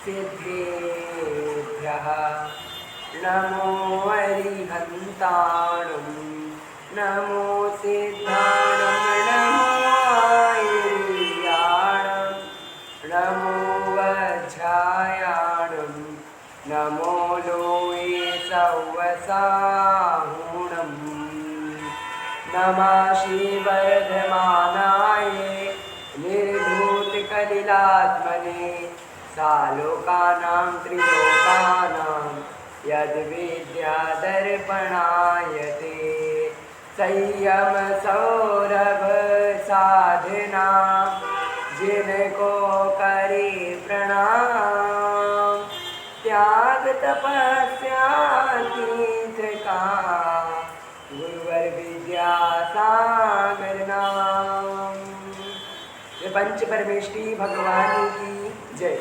सिद्धेभ्यः नमो अरिहन्ताणं नमो सिद्धाणं नमो आयर्याणं नमो वज्रायाणं नमो लोये सौवसाहुणम् नमः श्रीवर्धमानाय निर्धूतकलिलात्मने सालोकानां त्रिलोकानां यद्विद्यादर्पणायते संयम सौरभ साधना जिनको करे प्रणाम त्याग तपस्या तीर्थ का गुरुवर विद्या सागर नाम। ये पंच परमेष्ठी भगवान की जय।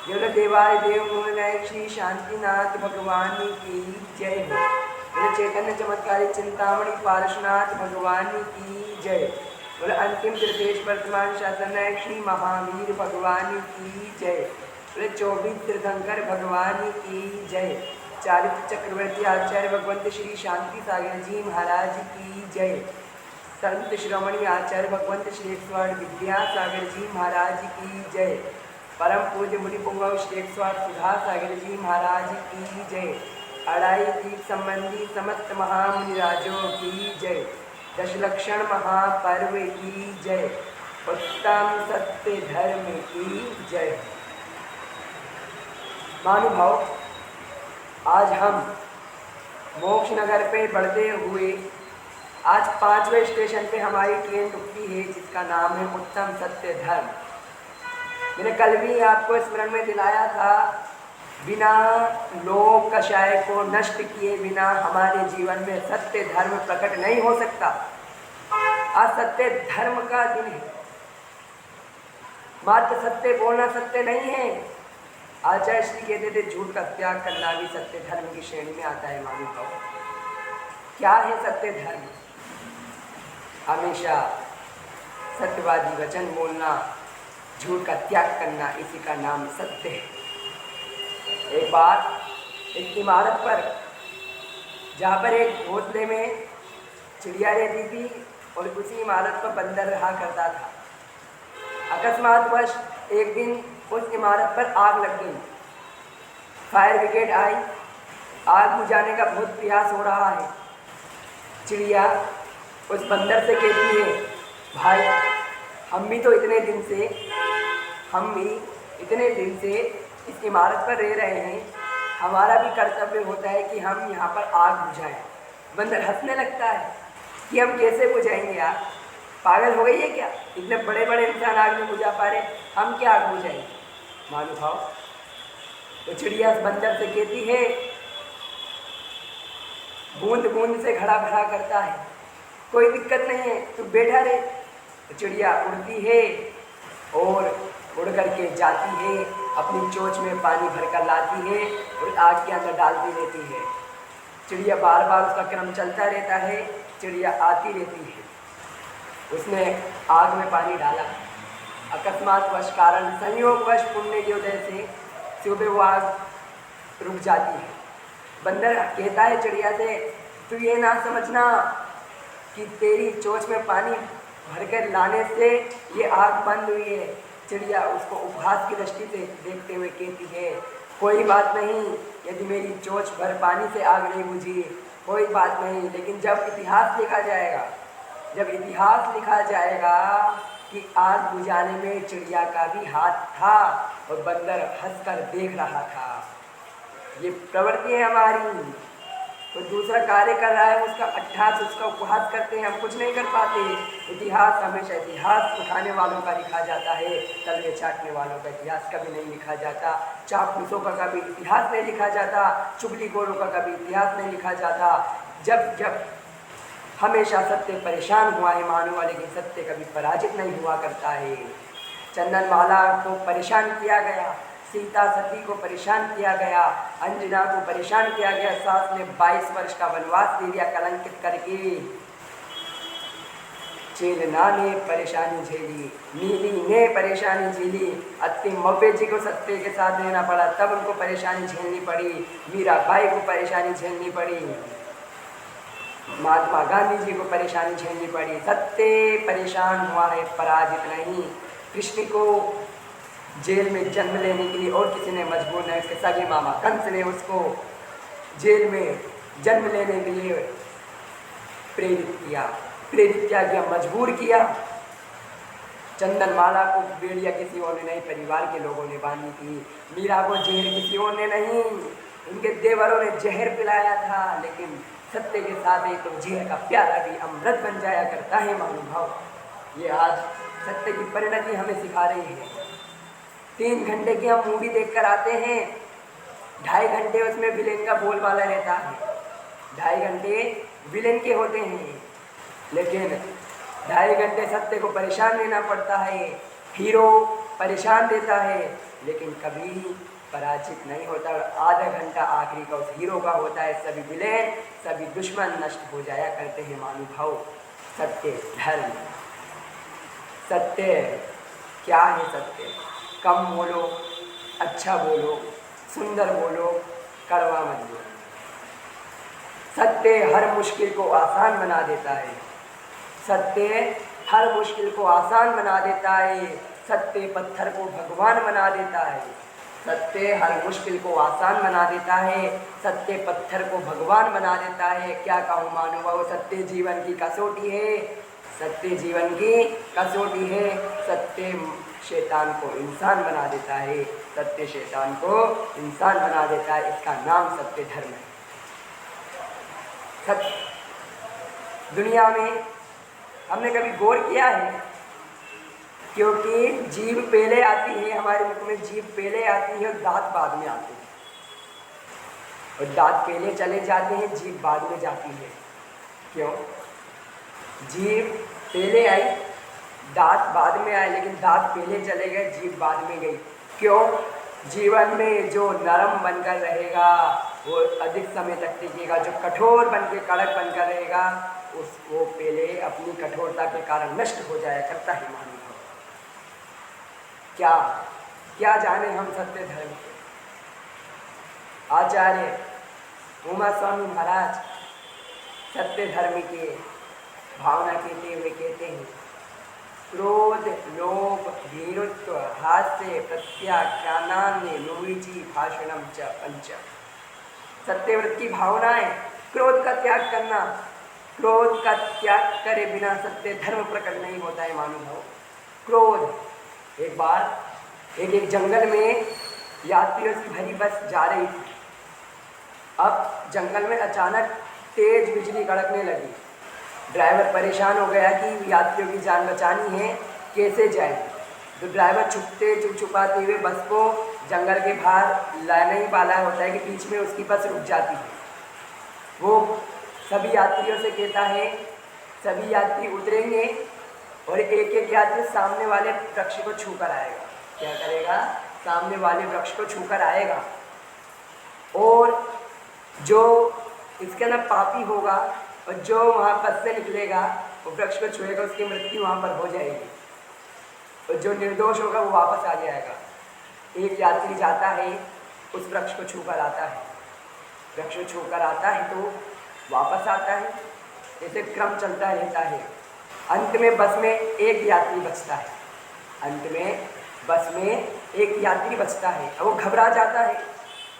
जय देवाय देव मूलनायक श्री शांतिनाथ भगवान की जय हो। बोले चैतन्य चमत्कारी चिंतामणि पारशुनाथ भगवान की जय। बोले अंतिम त्रिदेश वर्तमान शासन नायक श्री महावीर भगवान की जय। बोले 24 तीर्थंकर भगवान की जय। चारित्र चक्रवर्ती आचार्य भगवंत श्री शांति सागर जी महाराज की जय। संत श्रोमणी आचार्य भगवंत श्री स्वर्ण विद्या सागर जी महाराज की जय। परम पूज्य मुनि पुंगव श्री स्वर सुधा सागर जी महाराज की जय। अढ़ाई दीप संबंधी समस्त महामुनिराजों की जय। दशलक्षण महापर्व की जय। उत्तम सत्य धर्म की जय। महानुभाव, आज हम मोक्ष नगर पे बढ़ते हुए आज 5वें स्टेशन पे हमारी ट्रेन रुकती है, जिसका नाम है उत्तम सत्य धर्म। मैंने कल भी आपको स्मरण में दिलाया था, बिना लोभ कषाय को नष्ट किए बिना हमारे जीवन में सत्य धर्म प्रकट नहीं हो सकता। आज सत्य धर्म का दिन है। मात्र सत्य बोलना सत्य नहीं है। आचार्य श्री कहते थे झूठ का त्याग करना भी सत्य धर्म की श्रेणी में आता है। मानव क्या है सत्य धर्म? हमेशा सत्यवादी वचन बोलना, झूठ का त्याग करना, इसी का नाम सत्य है। एक बार एक इमारत पर, जहाँ पर एक घोंसले में चिड़िया रहती थी और उसी इमारत पर बंदर रहा करता था। अकस्मात वश एक दिन उस इमारत पर आग लग गई। फायर ब्रिगेड आई। आग बुझाने का बहुत प्रयास हो रहा है। चिड़िया उस बंदर से कहती है, भाई हम भी इतने दिन से इस इमारत पर रह रहे हैं, हमारा भी कर्तव्य होता है कि हम यहाँ पर आग बुझाएं। बंदर हंसने लगता है कि हम कैसे बुझाएंगे यार, पागल हो गई है क्या? इतने बड़े बड़े इंसान आग नहीं बुझा पा रहे, हम क्या आग बुझाएंगे? महानुभाव, तो चिड़िया बंदर से कहती है, बूंद बूंद से घड़ा भरा करता है, कोई दिक्कत नहीं है, तू बैठा रहे। तो चिड़िया उड़ती है और उड़ करके जाती है, अपनी चोंच में पानी भरकर लाती है और आग के अंदर डालती रहती है। चिड़िया बार बार उसका क्रम चलता रहता है। चिड़िया आती रहती है। उसने आग में पानी डाला। अकस्मात वश कारण संयोगवश पुण्य के उदय से सुबह वो आग रुक जाती है। बंदर कहता है चिड़िया से, तू ये ना समझना कि तेरी चोंच में पानी भरकर लाने से ये आग बंद हुई है। चिड़िया उसको उपहास की दृष्टि से देखते हुए कहती है, कोई बात नहीं, यदि मेरी चोंच भर पानी से आग नहीं बुझी, कोई बात नहीं, लेकिन जब इतिहास लिखा जाएगा कि आग बुझाने में चिड़िया का भी हाथ था और बंदर हंसकर देख रहा था। ये प्रवृत्ति है हमारी। कोई दूसरा कार्य कर रहा है, उसका अट्ठास, उसका उपहास करते हैं, हम कुछ नहीं कर पाते। इतिहास हमेशा इतिहास उठाने वालों का लिखा जाता है, तलवे चाटने वालों का इतिहास कभी नहीं लिखा जाता। चापलूसों का कभी इतिहास नहीं लिखा जाता, चुगलीखोरों का कभी इतिहास नहीं लिखा जाता। जब हमेशा सत्य परेशान हुआ है मानव वाले की, सत्य कभी पराजित नहीं हुआ करता है। चंदनमाला को परेशान किया गया, सीता सती को परेशान किया गया, अंजना को परेशान किया गया, सास ने 22 वर्ष का वनवास दे दिया कलंकित करके। चेलना ने परेशानी झेली, नीली ने परेशानी झेली, अत्ते मब्बे जी को सत्ते के साथ रहना पड़ा, तब उनको परेशानी झेलनी पड़ी। मीराबाई को परेशानी झेलनी पड़ी, महात्मा गांधी जी को परेशानी झेलनी पड़ी। सत्य परेशान हुआ है, पराजित नहीं। कृष्ण को जेल में जन्म लेने के लिए और किसी ने मजबूर नहीं, उसके सगे मामा कंस ने उसको जेल में जन्म लेने के लिए प्रेरित किया, मजबूर किया। चंदनमाला को बेड़िया किसी और ने नहीं, परिवार के लोगों ने बांधी थी। मीरा को जहर किसी और ने नहीं, उनके देवरों ने जहर पिलाया था। लेकिन सत्य के साथ ही तो जहर का प्याला भी अमृत बन जाया करता है महानुभाव। ये आज सत्य की परिणति हमें सिखा रही है। 3 घंटे की हम मूवी देखकर आते हैं, 2.5 घंटे उसमें विलेन का बोलबाला रहता है, 2.5 घंटे विलेन के होते हैं, लेकिन 2.5 घंटे सत्य को परेशान लेना पड़ता है। हीरो परेशान देता है लेकिन कभी पराजित नहीं होता, और आधा घंटा आखिरी का उस हीरो का होता है। सभी विलेन, सभी दुश्मन नष्ट हो जाया करते हैं महानुभाव। सत्य धर्म, सत्य क्या है? सत्य कम बोलो, अच्छा बोलो, सुंदर बोलो, कड़वा मत बोलो। सत्य हर मुश्किल को आसान बना देता है, सत्य हर मुश्किल को आसान बना देता है। सत्य पत्थर को भगवान बना देता है, सत्य हर मुश्किल को आसान बना देता है, सत्य पत्थर को भगवान बना देता है। क्या कहूँ मानव, सत्य जीवन की कसौटी है, सत्य जीवन की कसौटी है। सत्य शैतान को इंसान बना देता है, सत्य शैतान को इंसान बना देता है। इसका नाम सत्य धर्म है। सत्य दुनिया में हमने कभी गौर किया है? क्योंकि जीभ पहले आती है, हमारे मुख में जीभ पहले आती है और दांत बाद में आते हैं, और दांत पहले चले जाते हैं, जीभ बाद में जाती है। क्यों? जीभ पहले आई, दांत बाद में आए, लेकिन दांत पहले चले गए, जीभ बाद में गई। क्यों? जीवन में जो नरम बनकर रहेगा वो अधिक समय तक टिकेगा, जो कठोर बनकर कड़क बनकर रहेगा उसको पहले अपनी कठोरता के कारण नष्ट हो जाया करता है मानव। क्या क्या जाने हम सत्य धर्म के। आचार्य उमा स्वामी महाराज सत्य धर्म के भावना कहते हुए कहते हैं, क्रोध, लोभ, भीरुत्व, हास्य, प्रत्याख्यानान्य लोविची भाषणम च पंच। सत्यव्रत की भावना है क्रोध का त्याग करना। क्रोध का त्याग करे बिना सत्य धर्म प्रकट नहीं होता है मानव। क्रोध, एक बार एक जंगल में यात्रियों से भरी बस जा रही थी। अब जंगल में अचानक तेज बिजली कड़कने लगी। ड्राइवर परेशान हो गया कि यात्रियों की जान बचानी है, कैसे जाए। तो ड्राइवर छुपाते हुए बस को जंगल के बाहर लाना ही वाला होता है कि बीच में उसकी बस रुक जाती है। वो सभी यात्रियों से कहता है, सभी यात्री उतरेंगे और एक एक यात्री सामने वाले वृक्ष को छूकर आएगा। क्या करेगा? सामने वाले वृक्ष को छूकर आएगा, और जो इसके अंदर पापी होगा और जो वहाँ बस से निकलेगा वो वृक्ष को छुएगा, उसकी मृत्यु वहाँ पर हो जाएगी, और जो निर्दोष होगा वो वापस आ जाएगा। एक यात्री जाता है, उस वृक्ष को छूकर आता है, वृक्ष को छूकर आता है तो वापस आता है। ऐसे क्रम चलता रहता है। अंत में बस में एक यात्री बचता है, अंत में बस में एक यात्री बचता है। अब वो घबरा जाता है।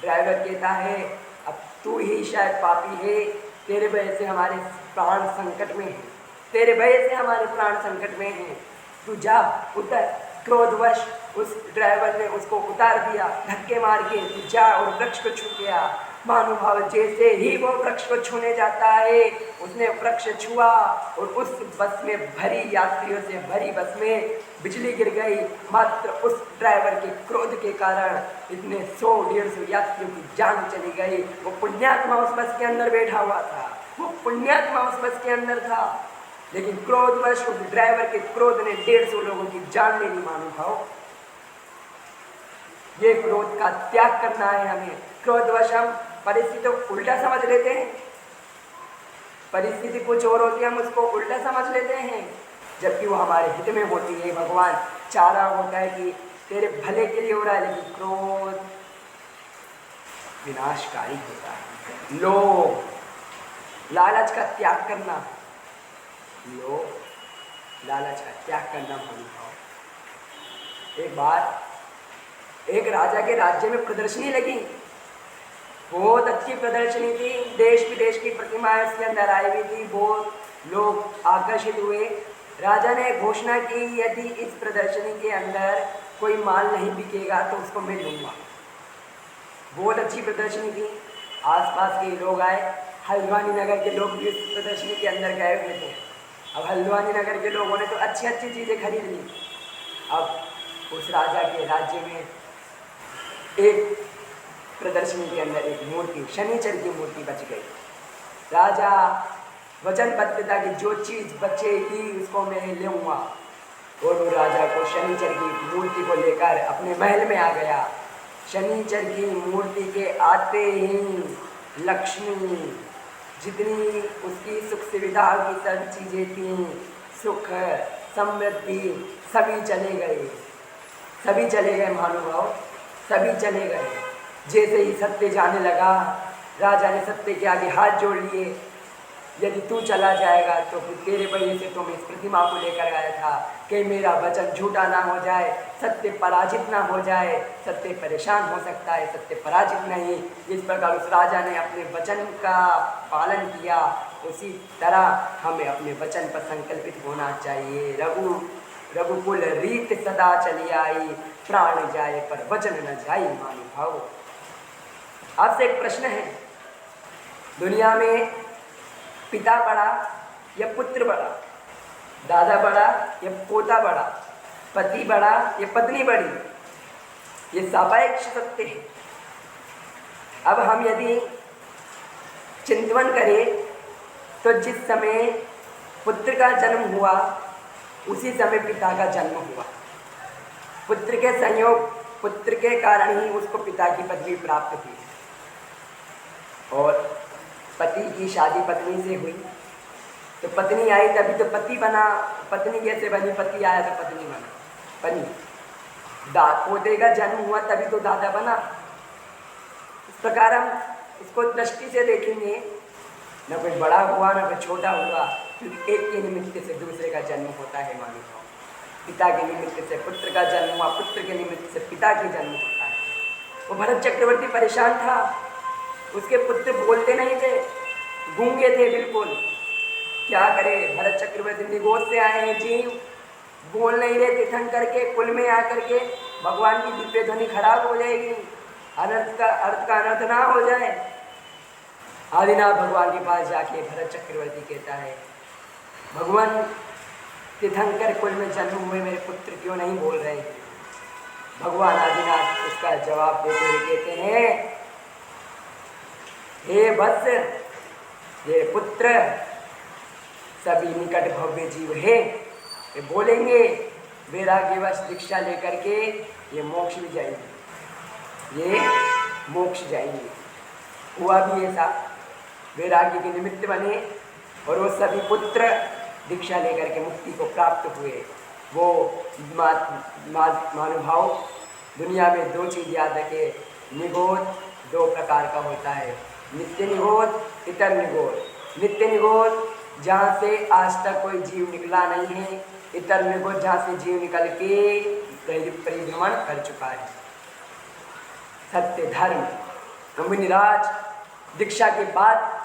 ड्राइवर कहता है, अब तू ही शायद पापी है, तेरे वजह से हमारे प्राण संकट में हैं, तेरे वजह से हमारे प्राण संकट में हैं, तू जा उतर। क्रोधवश उस ड्राइवर ने उसको उतार दिया धक्के मार के, तू जा और वृक्ष को छू गया। महानुभाव, जैसे ही वो वृक्ष को छूने जाता है, उसने वृक्ष छुआ और उस बस में भरी यात्रियों से भरी बस में बिजली गिर गई। मात्र उस ड्राइवर के क्रोध के कारण इतने 100-150 यात्रियों की जान चली गई। वो पुण्यात्मा उस बस के अंदर बैठा हुआ था, वो पुण्यात्मा उस बस के अंदर था, लेकिन क्रोधवश उस ड्राइवर के क्रोध ने 150 लोगों की जान ले ली। महानुभाव, ये क्रोध का त्याग करना है हमें। क्रोधवश हम परिस्थिति को उल्टा समझ लेते हैं, परिस्थिति कुछ और होती है, हम उसको उल्टा समझ लेते हैं। जबकि वो हमारे हित में होती है। भगवान चाह रहा होता है कि तेरे भले के लिए हो रहा है, लेकिन क्रोध विनाशकारी होता है। लोभ, लालच का त्याग करना, लोभ लालच का त्याग करना भाव। एक बार एक राजा के राज्य में प्रदर्शनी लगी, बहुत अच्छी प्रदर्शनी थी, देश विदेश की प्रतिमाएं उसके अंदर आई हुई थी, बहुत लोग आकर्षित हुए। राजा ने घोषणा की यदि इस प्रदर्शनी के अंदर कोई माल नहीं बिकेगा तो उसको मैं लूँगा। बहुत अच्छी प्रदर्शनी थी, आसपास के लोग आए, हल्द्वानी नगर के लोग भी इस प्रदर्शनी के अंदर गए हुए थे। अब हल्द्वानी नगर के लोगों ने तो अच्छी अच्छी चीज़ें खरीद ली। अब उस राजा के राज्य में एक प्रदर्शनी के अंदर एक मूर्ति, शनिचर की मूर्ति बच गई। राजा वचनबद्ध था कि जो चीज़ बचेगी उसको मैं लूँगा, और वो राजा को शनिचर की मूर्ति को लेकर अपने महल में आ गया। शनिचर की मूर्ति के आते ही लक्ष्मी, जितनी उसकी सुख सुविधा की सब चीज़ें थीं, सुख समृद्धि, सभी चले गए, सभी चले गए महानुभाव, सभी चले गए। जैसे ही सत्य जाने लगा, राजा ने सत्य के आगे हाथ जोड़ लिए, यदि तू चला जाएगा तो फिर तेरे वजह से तो मैं इस प्रतिमा को लेकर आया था कि मेरा वचन झूठा ना हो जाए, सत्य पराजित ना हो जाए। सत्य परेशान हो सकता है, सत्य पराजित नहीं। जिस प्रकार उस राजा ने अपने वचन का पालन किया, उसी तरह हमें अपने वचन पर संकल्पित होना चाहिए। रघुकुल रीत सदा चली आई, प्राण जाए पर वचन न जाए मानुभाव। आपसे एक प्रश्न है, दुनिया में पिता बड़ा या पुत्र बड़ा, दादा बड़ा या पोता बड़ा, पति बड़ा या पत्नी बड़ी? ये सापेक्ष सत्य है। अब हम यदि चिंतन करें तो जिस समय पुत्र का जन्म हुआ उसी समय पिता का जन्म हुआ। पुत्र के संयोग, पुत्र के कारण ही उसको पिता की पदवी प्राप्त हुई, और पति की शादी पत्नी से हुई तो पत्नी आई तभी तो पति बना। पत्नी कैसे बनी? पति आया तो पत्नी बनी। पोते का जन्म हुआ तभी तो दादा बना। इस प्रकार हम इसको दृष्टि से देखेंगे, न कोई बड़ा हुआ न कोई छोटा हुआ, क्योंकि एक के निमित्त से दूसरे का जन्म होता है मानो। पिता के निमित्त से पुत्र का जन्म हुआ, पुत्र के निमित्त से पिता के जन्म होता है। वो भरत चक्रवर्ती परेशान था, उसके पुत्र बोलते नहीं थे, गूंगे थे बिल्कुल। क्या करे, भरत चक्रवर्ती निगोद से आए हैं, जीव बोल नहीं रहे, तिथन करके कुल में आकर के भगवान की दिव्य ध्वनि खराब हो जाएगी, अर्थ का अनर्थ ना हो जाए। आदिनाथ भगवान के पास जाके भरत चक्रवर्ती कहता है, भगवान तीर्थंकर कुल में जन्म हुए मेरे पुत्र क्यों नहीं बोल रहे हैं? भगवान आदिनाथ उसका जवाब देते हुए कहते हैं, हे वत्स, ये पुत्र सभी निकट भव्य जीव है, ये बोलेंगे वैराग्यवश दीक्षा लेकर के ये मोक्ष भी जाएंगे, ये मोक्ष जाएंगे। हुआ भी ऐसा, वैराग्य के निमित्त बने और वो सभी पुत्र दीक्षा लेकर के मुक्ति को प्राप्त हुए। वो महानुभाव, दुनिया में दो चीज़ याद रखे, निगोद दो प्रकार का होता है, नित्य निगोद, इतर निगोद। नित्य निगोद जहाँ से आज तक कोई जीव निकला नहीं है, इतर निगोद जहाँ से जीव निकल के परिभ्रमण कर चुका है। सत्य धर्म मुनिराज दीक्षा के बाद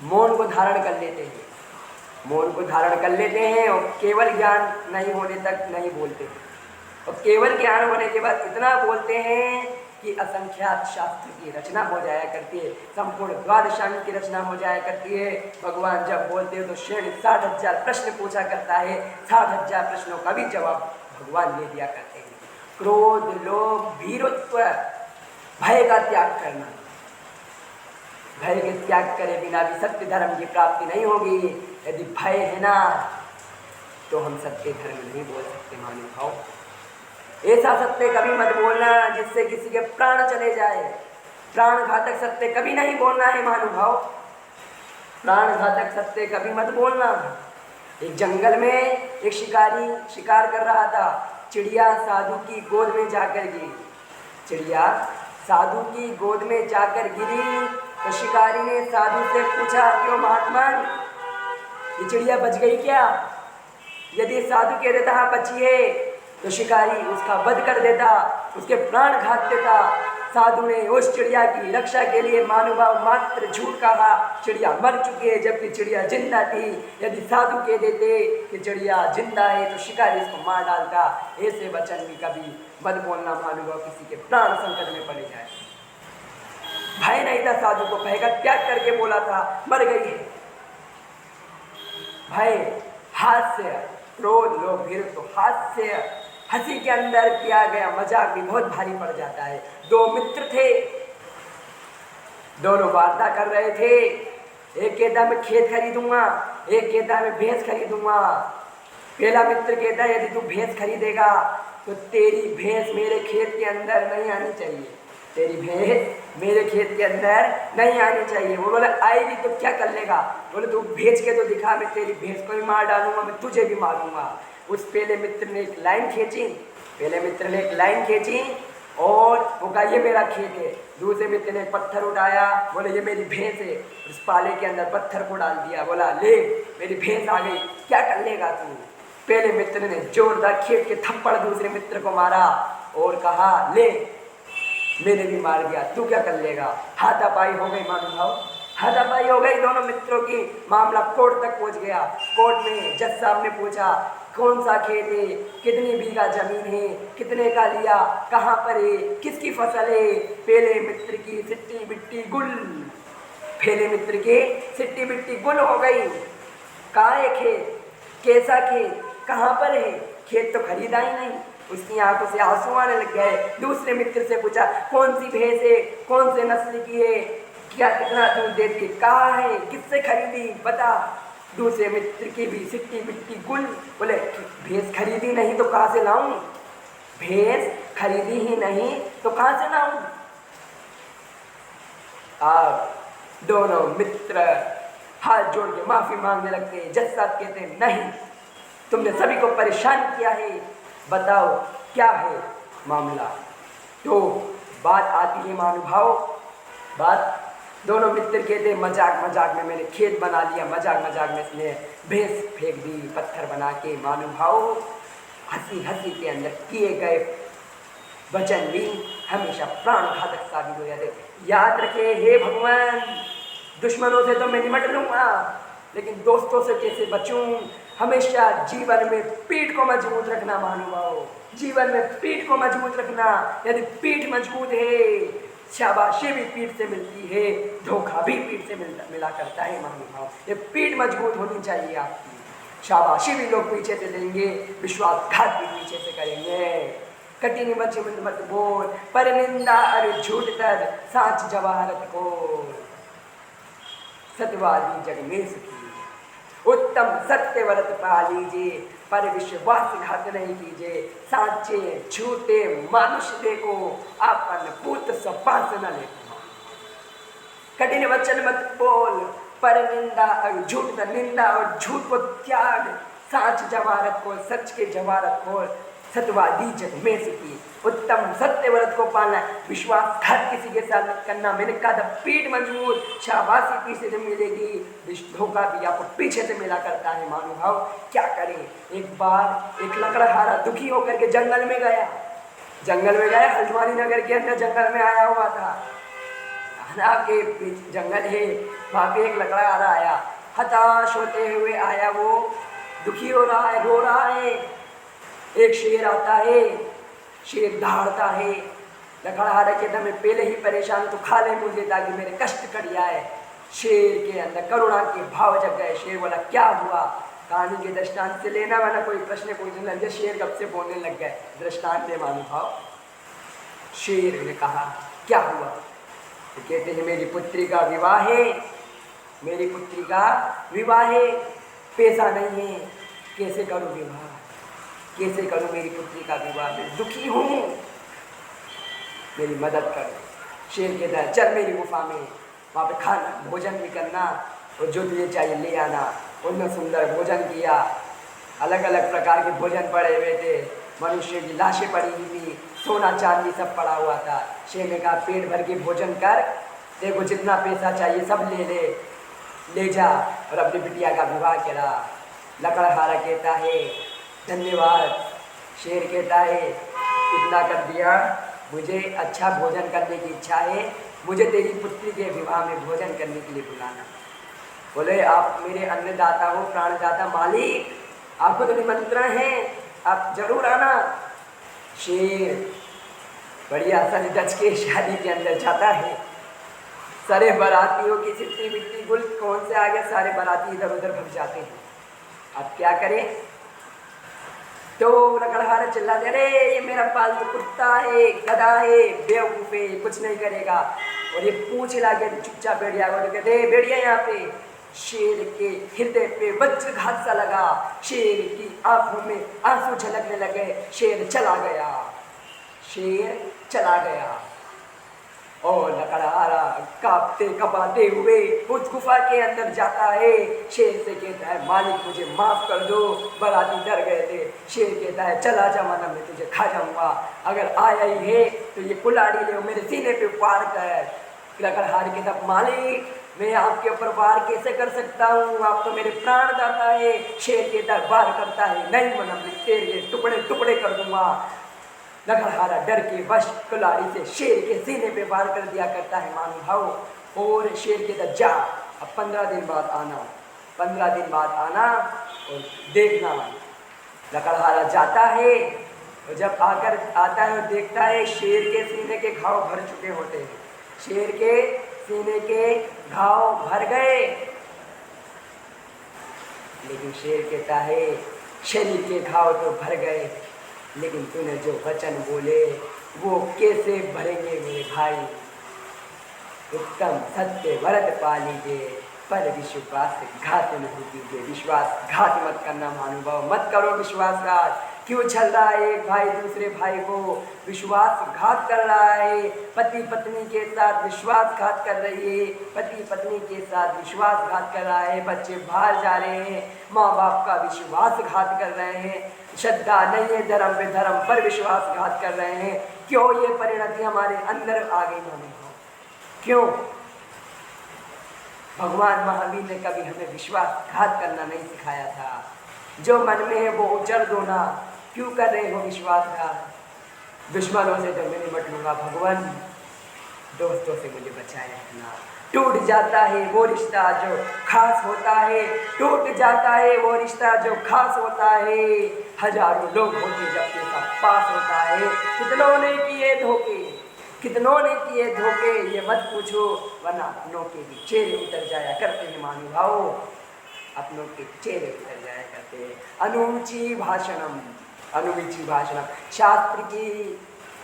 मौन को धारण कर लेते हैं, मौन को धारण कर लेते हैं और केवल ज्ञान नहीं होने तक नहीं बोलते, और केवल ज्ञान होने के बाद इतना बोलते हैं कि असंख्यात शास्त्र की रचना हो जाया करती है, संपूर्ण द्वादशांग की रचना हो जाया करती है। भगवान जब बोलते हैं तो 60,000 प्रश्न पूछा करता है, 60,000 प्रश्नों का भी जवाब भगवान दे दिया करते हैं। क्रोध, लोभ, भीरुत्व, भय का त्याग करना, भय के त्याग करे बिना भी सत्य धर्म की प्राप्ति नहीं होगी। यदि भय है ना तो हम सत्य धर्म नहीं बोल सकते महानुभाव। ऐसा सत्य कभी मत बोलना जिससे किसी के प्राण चले जाए। प्राण घातक सत्य कभी नहीं बोलना है महानुभाव, प्राण घातक सत्य कभी मत बोलना। एक जंगल में एक शिकारी शिकार कर रहा था। चिड़िया साधु की गोद में जाकर गिरी। चिड़िया साधु की गोद में जाकर गिरी तो शिकारी ने साधु से पूछा, क्यों महात्मा, ये चिड़िया बच गई क्या? यदि साधु कह देता हाँ बची है तो शिकारी उसका वध कर देता, उसके प्राण घात देता। साधु ने उस चिड़िया की रक्षा के लिए महानुभाव मात्र झूठ कहा, चिड़िया मर चुकी है जबकि चिड़िया जिंदा थी। यदि साधु कह देते कि चिड़िया जिंदा है तो शिकारी इसको मार डालता। ऐसे वचन भी कभी मत बोलना महानुभाव, किसी के प्राण संकट में पड़े जाए। भय नहीं था साधु को, भय का त्याग करके बोला था मर गई है। भय, हास्य, क्रोध, लोभ, विरक्त, हास्य, हंसी के अंदर किया गया मजाक भी बहुत भारी पड़ जाता है। दो मित्र थे, दोनों वार्ता कर रहे थे। एक कहता मैं खेत खरीदूंगा, एक कहता मैं भैंस खरीदूंगा। पहला मित्र कहता है यदि तू भैंस खरीदेगा तो तेरी भैंस मेरे खेत के अंदर नहीं आनी चाहिए, तेरी भैंस मेरे खेत के अंदर नहीं आनी चाहिए। वो बोला आएगी तो क्या कर लेगा? बोले तू भेज के तो दिखा, मैं तेरी भैंस को भी मार डालूंगा, मैं तुझे भी मारूंगा। उस पहले मित्र ने एक लाइन खींची, और वो कहा ये मेरा खेत है। दूसरे मित्र ने पत्थर उठाया, बोले ये मेरी भैंस है। उस पाले के अंदर पत्थर को डाल दिया, बोला ले मेरी भैंस आ गई, क्या कर लेगा तू? पहले मित्र ने जोरदार खेत के थप्पड़ दूसरे मित्र को मारा और कहा ले मैंने भी मार दिया, तू क्या कर लेगा? हाथापाई हो गई महानुभाव, हाथापाई हो गई दोनों मित्रों की। मामला कोर्ट तक पहुंच गया। कोर्ट में जज साहब ने पूछा कौन सा खेत है, कितनी बीघा जमीन है, कितने का लिया, कहाँ पर है, किसकी फसल है? पहले मित्र की सिट्टी बिट्टी गुल, पहले मित्र की सिट्टी बिट्टी गुल हो गई। कहाँ है खेत, कैसा खेत, कहाँ पर है? खेत तो खरीदा ही नहीं। उसकी आंखों से आंसू आने लग गए। दूसरे मित्र से पूछा कौन सी भैंस है, कौन से नस्ल की है, क्या कितना दूध देती, कहाँ है, किससे खरीदी बता? दूसरे मित्र की भी सिट्टी बिट्टी गुल। बोले भैंस खरीदी नहीं तो कहाँ से लाऊं, भैंस खरीदी ही नहीं तो कहाँ से लाऊं? अब दोनों मित्र हाथ जोड़ के माफी मांगने लगते हैं। जज साहब कहते हैं नहीं, तुमने सभी को परेशान किया है, बताओ क्या है मामला? तो बात आती है महानुभाव, बात दोनों मित्र कहते मजाक मजाक में मैंने खेत बना लिया, मजाक मजाक में इसने भैंस फेंक दी पत्थर बना के। महानुभाव हंसी हंसी के अंदर किए गए वचन भी हमेशा प्राण घातक साबित हो जाते। याद रखे हे भगवान, दुश्मनों से तो मैं निपट लूंगा लेकिन दोस्तों से कैसे बचूं? हमेशा जीवन में पीठ को मजबूत रखना महानुभाव, जीवन में पीठ को मजबूत रखना। यदि पीठ मजबूत है, शाबाशी भी पीठ से मिलती है, धोखा भी पीठ से मिला करता है महानुभाव। ये पीठ मजबूत होनी चाहिए आपकी। शाबाशी भी लोग पीछे से देंगे, विश्वासघात भी पीछे से करेंगे। कठिन वचन मत बोल, पर निंदा अरे झूठ तर, साच जवाहरत को सत्यवादी जग में सुखी। उत्तम सत्य व्रत पा लीजिए, पर विश्वासघात नहीं कीजिए। साचे झूठे मनुष्य देखो, आपन पूत सपास न लेको। कठिन वचन मत बोल, पर निंदा और झूठ, निंदा और झूठ को त्याग, साच जवारत को, सच के जवारत को सत्यवादी जग में सुखी। उत्तम सत्य व्रत को पालना, विश्वासघात किसी के साथ करना। मैंने कहा था पीठ मजबूत, शाबाशी पीछे से मिलेगी, धोखा भी आपको पीछे से मिला करता है महानुभाव। क्या करें? एक बार एक लकड़हारा दुखी होकर के जंगल में गया, हल्द्वानी नगर के अंदर जंगल में आया हुआ था। के जंगल है, वहाँ पे एक लकड़हारा आया, हताश होते हुए आया, वो दुखी हो रहा है, रो रहा है। एक शेर आता है, शेर दहाड़ता है। लकड़हारा के दम में पहले ही परेशान, तो खा ले मुझे ताकि मेरे कष्ट कट जाए। शेर के अंदर करुणा के भाव जग गए। शेर बोला क्या हुआ? कहानी के दृष्टांत से लेना वाला कोई प्रश्न पूछने लगे, शेर कब से बोलने लग गए। दृष्टांत दे महानुभाव। शेर ने कहा क्या हुआ? तो कहते हैं मेरी पुत्री का विवाह है, मेरी पुत्री का विवाह है, पैसा नहीं है, कैसे करूँ विवाह, कैसे करूँ मेरी पुत्री का विवाह, मैं दुखी हूँ, मेरी मदद करो। शेर कहता है चल मेरी गुफा में, वहाँ पे खाना भोजन भी करना और जो तुझे चाहिए ले आना। उन्होंने सुंदर भोजन किया, अलग अलग प्रकार के भोजन पड़े हुए थे, मनुष्य की लाशें पड़ी हुई थी, सोना चांदी सब पड़ा हुआ था। शेर ने कहा पेट भर के भोजन कर, देखो जितना पैसा चाहिए सब ले जा और अपनी बिटिया का विवाह करा। लकड़हारा कहता है धन्यवाद। शेर कहता है इतना कर दिया, मुझे अच्छा भोजन करने की इच्छा है, मुझे तेरी पुत्री के विवाह में भोजन करने के लिए बुलाना। बोले आप मेरे अन्नदाता हो, प्राणदाता, मालिक, आपको तो निमंत्रण है, आप जरूर आना। शेर बढ़िया सज धज के शादी के अंदर जाता है। सारे बारातियों की सिट्टी बिट्टी गुल कौन से आ गए, सारे बाराती इधर उधर भग जाते हैं। अब क्या करें? तो लकड़हारा चिल्लाते, अरे ये मेरा पालतू कुत्ता है, गधा है, बेवकूफ है, कुछ नहीं करेगा। और ये पूंछ हिला के चुपचाप बैठ जाएगा। तो कहते बैठिए यहाँ पे। शेर के हृदय पे वज्रघात सा लगा, शेर की आंखों में आंसू झलकने लगे। शेर चला गया, शेर चला गया। और लकड़हारा कांपते कपाते हुए उस गुफा के अंदर जाता है। शेर से कहता है मालिक मुझे माफ कर दो, बाराती डर गए थे। शेर कहता है चला जा वरना मैं तुझे खा जाऊंगा, अगर आया ही है तो ये कुल्हाड़ी ले मेरे सीने पे वार कर। लकड़हारे कहता मालिक मैं आपके ऊपर वार कैसे कर सकता हूँ, आप तो मेरे प्राणदाता है। शेर कहता है वार करता है, नहीं वरना मैं तेरे टुकड़े टुकड़े कर दूंगा। लकड़हारा डर के वश कुल्हाड़ी से शेर के सीने पे वार कर दिया करता है महानुभाव। और शेर के जा अब 15 दिन बाद आना, 15 दिन बाद आना और देखना। लकड़हारा जाता है और जब आकर आता है और देखता है शेर के सीने के घाव भर चुके होते हैं। शेर के सीने के घाव भर गए, लेकिन शेर कहता है शरीर के घाव तो भर गए, लेकिन तूने जो वचन बोले वो कैसे भरेंगे मेरे भाई। उत्तम सत्य वरद पा लीजिए, पर विश्वासघात नहीं कीजिए। विश्वासघात मत करना महानुभाव, मत करो विश्वासघात। क्यों चल रहा है एक भाई दूसरे भाई को विश्वासघात कर रहा है, पति पत्नी के साथ विश्वासघात कर रही है, पति पत्नी के साथ विश्वासघात कर रहा है, बच्चे बाहर जा रहे हैं, माँ बाप का विश्वासघात कर रहे हैं, श्रद्धा नहीं है धर्म पे धर्म पर विश्वासघात कर रहे हैं। क्यों ये परिणति हमारे अंदर आ गई महानुभाव? क्यों? भगवान महावीर ने कभी हमें विश्वासघात करना नहीं सिखाया था। जो मन में है वो उजड़ दो ना, क्यों कर रहे हो विश्वासघात? दुश्मनों से तो मैं निपट लूंगा भगवान, दोस्तों से मुझे बचाए रखना। टूट जाता है वो रिश्ता जो खास होता है, टूट जाता है वो रिश्ता जो खास होता है। हजारों लोग होते जब के साथ पास होता है, कितनों ने किए धोखे, कितनों ने किए धोखे, ये मत पूछो, वरना अपनों के भी चेहरे उतर जाया करते हैं महानुभाव, अपनों के चेहरे उतर जाया करते हैं। अनुची भाषणम, अनुविची भाषणम, शास्त्र की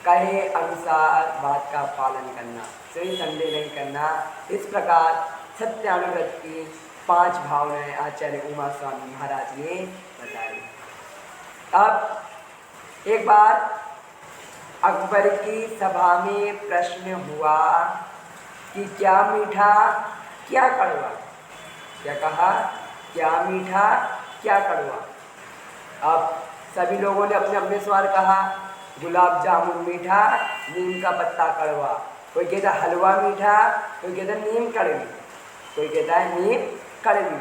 कहे अनुसार बात का पालन करना, सही संदेह नहीं करना। इस प्रकार सत्यानुव्रत की 5 भावनाएं आचार्य उमा स्वामी महाराज ने बताई। अब एक बार अकबर की सभा में प्रश्न हुआ कि क्या मीठा क्या कड़वा। क्या कहा? क्या मीठा क्या कड़वा। अब सभी लोगों ने अपने अपने सवाल कहा। गुलाब जामुन मीठा, नीम का पत्ता कड़वा। कोई कहता हलवा मीठा, कोई कहता नीम कड़वी, कोई कहता है नीम कड़वी।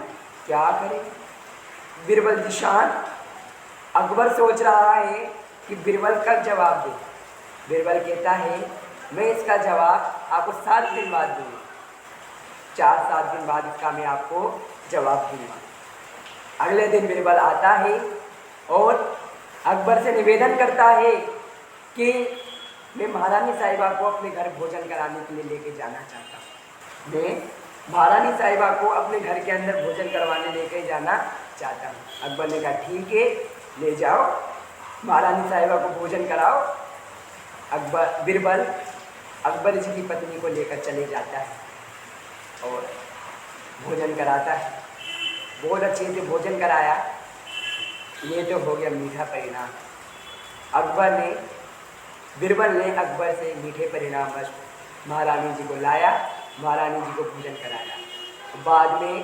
क्या करे? बिरबल जिशान अकबर सोच रहा है कि बिरबल का जवाब दे। बिरबल कहता है मैं इसका जवाब आपको 7 दिन बाद दूंगा, 4-7 दिन बाद इसका मैं आपको जवाब दूंगा। अगले दिन बिरबल आता है और अकबर से निवेदन करता है कि मैं महारानी साहिबा को अपने घर भोजन कराने के लिए लेके जाना चाहता हूँ। मैं महारानी साहिबा को अपने घर के अंदर भोजन करवाने लेके जाना चाहता हूँ। अकबर ने कहा ठीक है, ले जाओ, महारानी साहिबा को भोजन कराओ। बिरबल अकबर जी की पत्नी को लेकर चले जाता है और भोजन कराता है। बहुत अच्छे से भोजन कराया। ये तो हो गया मीठा परिणाम। बिरबल ने अकबर से मीठे परिणाम बस महारानी जी को लाया, महारानी जी को भोजन कराया। बाद में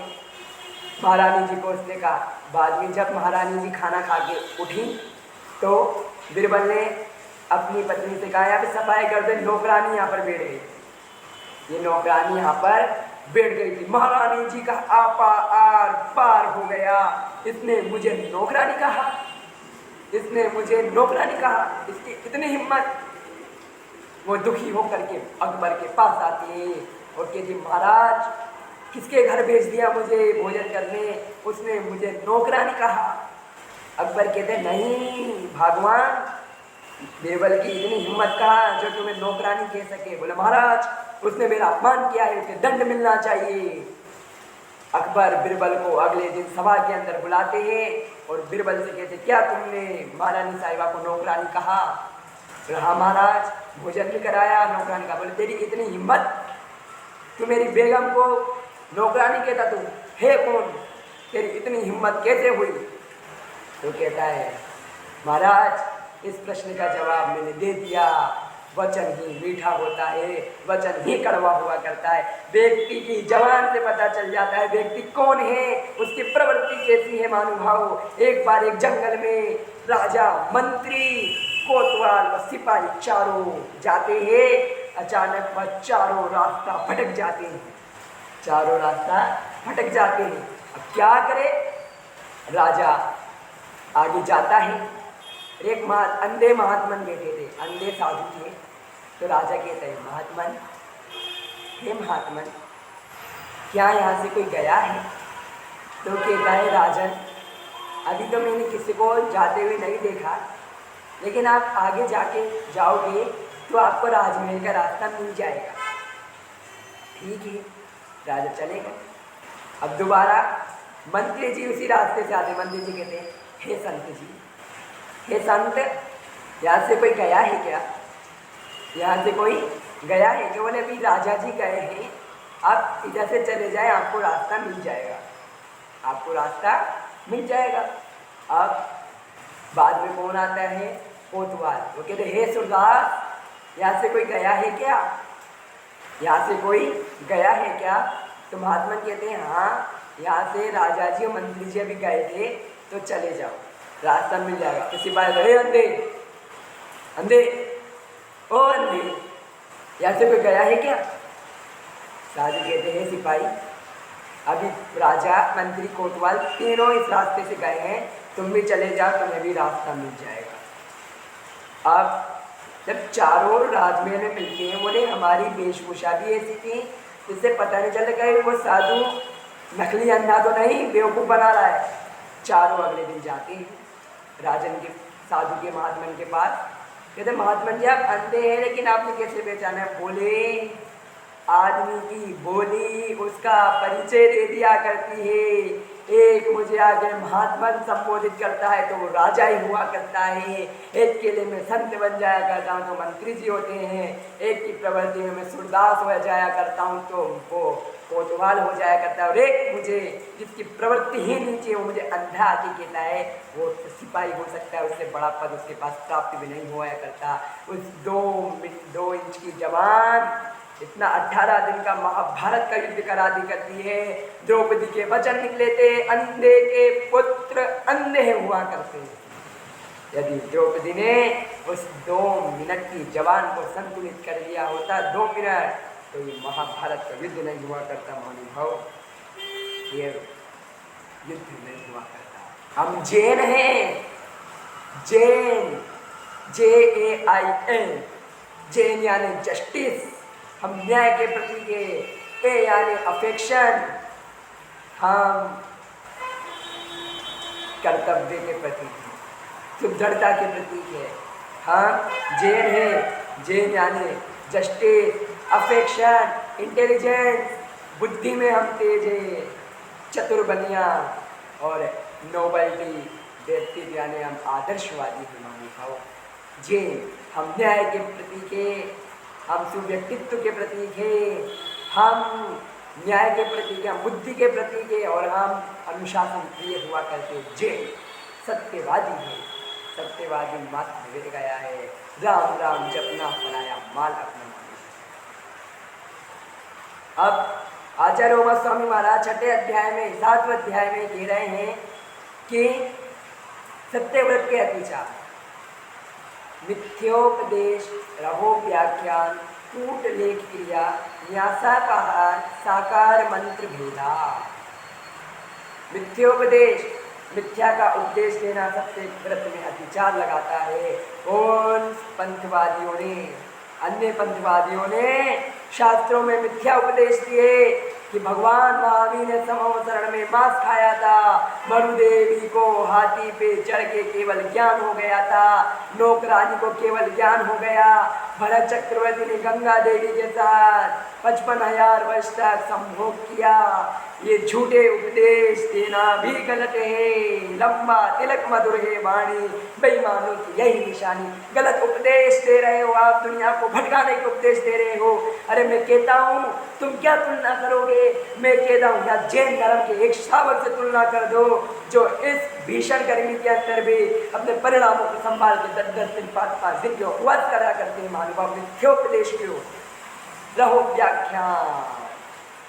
महारानी जी को उसने कहा। बाद में जब महारानी जी खाना खा के उठी तो बीरबल ने अपनी पत्नी से कहा कि सफाई कर दे, नौकरानी यहाँ पर बैठ गई। ये नौकरानी यहाँ पर बैठ गई थी। महारानी जी का आपा आर पार हो गया। इसने मुझे नौकरानी कहा, इसने मुझे नौकरानी कहा, इसकी इतनी हिम्मत। वो दुखी होकर के अकबर के पास आती है और कहती महाराज किसके घर भेज दिया मुझे भोजन करने, उसने मुझे नौकरानी कहा। अकबर कहते नहीं भगवान, बीरबल की इतनी हिम्मत कहा जो तुम्हें नौकरानी कह सके। बोले महाराज उसने मेरा अपमान किया है, उसे दंड मिलना चाहिए। अकबर बीरबल को अगले दिन सभा के अंदर बुलाते हैं और बीरबल से कहते क्या तुमने महारानी साहिबा को नौकरानी कहा? बोले हाँ महाराज, भोजन भी कराया, नौकरानी कहा। बोले तेरी इतनी हिम्मत, तू मेरी बेगम को नौकरानी कहता, तू है कौन? तेरी इतनी हिम्मत कैसे हुई? तो कहता है महाराज इस प्रश्न का जवाब मैंने दे दिया। वचन ही मीठा होता है, वचन ही कड़वा हुआ करता है। व्यक्ति की जबान से पता चल जाता है व्यक्ति कौन है, उसकी प्रवृत्ति कैसी है। महानुभाव, एक बार एक जंगल में राजा, मंत्री, कोतवाल व सिपाही चारों जाते हैं। अचानक वह चारों रास्ता भटक जाते हैं, चारों रास्ता भटक जाते हैं। अब क्या करे? राजा आगे जाता है। एक अंधे महात्मन बैठे थे, अंधे साधु थे। तो राजा कहता है महात्मन, हे महात्मन क्या यहाँ से कोई गया है? तो कहता है राजन अभी तो मैंने किसी को जाते हुए नहीं देखा, लेकिन आप आगे जाके जाओगे तो आपको राजमहल का रास्ता मिल जाएगा। ठीक है, राजा चले गए। अब दोबारा मंत्री जी उसी रास्ते से आते। मंत्री जी कहते हैं हे संत जी, हे संत यहाँ से कोई गया है क्या? यहाँ से कोई गया है क्या? बोले अभी राजा जी गए हैं, आप इधर से चले जाए, आपको रास्ता मिल जाएगा, आपको रास्ता मिल जाएगा। अब बाद में कौन आता है? कोतवाल। वो कहते हे सूरदास यहाँ से कोई गया है क्या? यहाँ से कोई गया है क्या? तो महात्मा कहते हैं हाँ, यहाँ से राजा जी और मंत्री जी अभी गए थे, तो चले जाओ, रास्ता मिल जाएगा। किसी बात हे अंधे, अंधे, ओ अंधे यहाँ से कोई गया है क्या? राजा कहते हैं सिपाही अभी राजा, मंत्री, कोतवाल तीनों इस रास्ते से गए हैं, तुम भी चले जाओ, तुम्हें भी रास्ता मिल जाएगा। अब जब चारों राजमहल में मिलते हैं, बोले हमारी वेशभूषा भी ऐसी थी, इससे पता नहीं चल गया वो साधु नकली अंधा तो नहीं बेवकूफ़ बना रहा है। चारों अगले दिन जाते हैं राजन के, साधु के, महात्मन के पास। कहते महात्मन जी आप अंधे हैं, लेकिन आपने कैसे पहचाना है? बोले आदमी की बोली उसका परिचय दे दिया करती है। एक मुझे आगे महात्मन संबोधित करता है तो वो राजा ही हुआ करता है, एक के लिए मैं संत बन जाया करता हूँ तो मंत्री जी होते हैं, एक की प्रवृत्ति में मैं सूरदास हो जाया करता हूँ तो वो कोतवाल हो जाया करता है, और एक मुझे जिसकी प्रवृत्ति ही नीचे है वो मुझे अंधा आके कहता है वो सिपाही हो सकता है, उससे बड़ा पद उसके पास प्राप्त भी नहीं हुआ करता। उस 2 इंच की जवान इतना 18 दिन का महाभारत का युद्ध करा दी करती है। द्रौपदी के वचन निकले थे अंधे के पुत्र अंधे हुआ करते हैं। यदि द्रौपदी ने उस 2 मिनट की जवान को संतुलित कर लिया होता, 2 मिनट, तो ये महाभारत का युद्ध नहीं हुआ करता। महानुभाव, ये युद्ध नहीं हुआ करता। हम जैन हैं, जैन, JAIN, जैन यानी जस्टिस, हम न्याय के प्रतीक है। ए यानी अफेक्शन, हम कर्तव्य के प्रतीक है, सुदृढ़ता के प्रतीक है। हम जैन है, जैन यानी जस्टिस, अफेक्शन, इंटेलिजेंस, बुद्धि में हम तेज है, चतुर बनिया और नोबलिटी, व्यक्ति यानी हम आदर्शवादी हैं। मानव जैन, हम न्याय के प्रतीक है, हम सुव्यक्तित्व के प्रतीक है, हम न्याय के प्रतीक है, हम बुद्धि के प्रतीक है, और हम अनुशासन प्रिय हुआ करते। जैन सत्यवादी है, सत्यवादी मात्र वे गया है, राम राम जपना पराया माल अपना। अब आचार्य उमा स्वामी महाराज छठे अध्याय में 7वें अध्याय में कह रहे हैं कि सत्यव्रत के अतिचार, मिथ्योपदेश, रहो व्याख्यान, कूट लेख क्रिया, न्यासाकार, साकार मंत्र भेदा। मिथ्योपदेश, मिथ्या का उपदेश देना सबसे व्रत में अतिचार लगाता है। कौन? पंथवादियों ने, अन्य पंथवादियों ने शास्त्रों में मिथ्या उपदेश दिए कि भगवान महावीर ने समवसरण में मांस खाया था, मरुदेवी को हाथी पे चढ़ के केवल ज्ञान हो गया था, नौकरानी को केवल ज्ञान हो गया, भरत चक्रवर्ती ने गंगा देवी के साथ 55,000 वर्ष तक संभोग किया। ये झूठे उपदेश देना भी गलत है। लंबा तिलक मधुर है वाणी, बेईमानों की यही निशानी। गलत उपदेश दे रहे हो आप, दुनिया को भटकाने के उपदेश दे रहे हो। अरे मैं कहता हूँ तुम क्या तुलना करोगे? मैं कहता हूँ या जैन धर्म के एक श्रावक से तुलना कर दो जो इस भीषण गर्मी के अंदर भी अपने परिणामों को संभाल के 10-10 दिन 5-5 दिन के उपवास करा करते हैं। महानुभाव मिथ्योपदेश क्यों? रहो व्याख्यान,